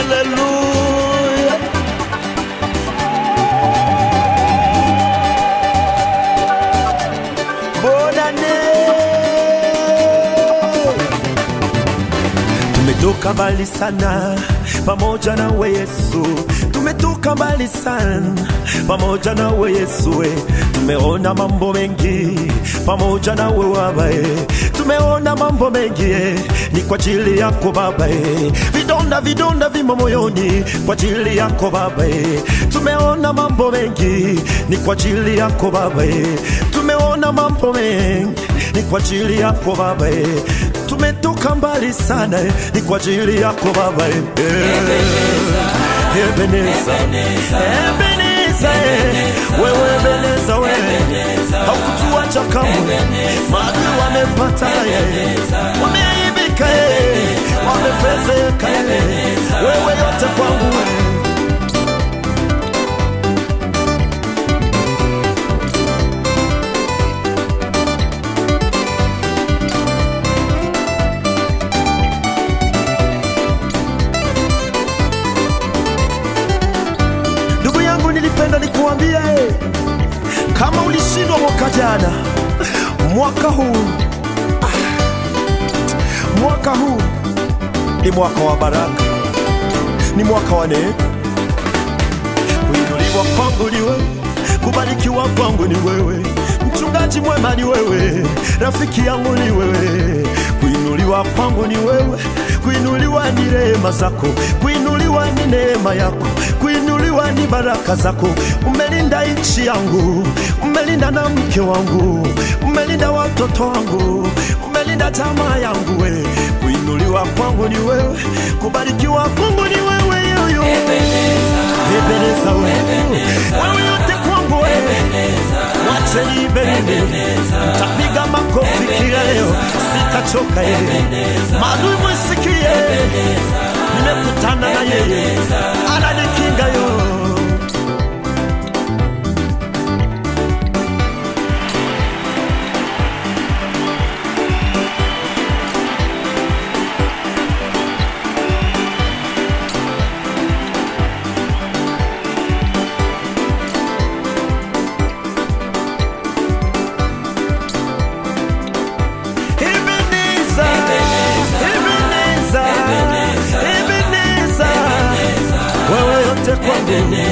Hallelujah. Bonane. Tumetoka mbali sana pamoja na we Yesu. Tumetoka mbali sana pamoja na we Yesu. Tumeona mambo mengi pamoja na we Baba. Tumeona mambo mengi ni kwa ajili yako Baba. Vidonda vimo moyoni kwa ajili yako Baba. Tumeona mambo mengi ni kwa ajili yako Baba. Tumeona mambo mengi ni kwa ajili yako Baba. Tumetoka mbali sana ni kwa ajili yako Baba. Ebeneza, Ebeneza, wewe Ebeneza, wewe haukutuacha kamwe. Maadui wamepata, wameaibika, wamefezeka, wewe yote kwangu. Nilipenda nikuambie, kama ulishindwa mwaka jana, mwaka huu ni mwaka wa baraka, ni mwaka wa neema. Kuinuliwa kwangu ni wewe, kubarikiwa kwangu ni wewe, mchungaji mwema ni wewe, rafiki yangu ni wewe. Kuinuliwa kwangu ni wewe, kuinuliwa ni rehema zako, kuinuliwa ni neema yako, kuinuliwa ni baraka zako. Umelinda nchi yangu, umelinda na mke wangu, umelinda watoto wangu, umelinda jamaa yangu we. Kuinuliwa kwangu ni wewe, kubarikiwa kwangu ni wewe. Ebeneza wewe yote kwangu wewe. Wache Ebeneza, tapiga makofi kila leo, sitachoka maadui mwisikie, nimekutana na yeye, ananikinga yo. Ebeneza, wewe yote kwangu.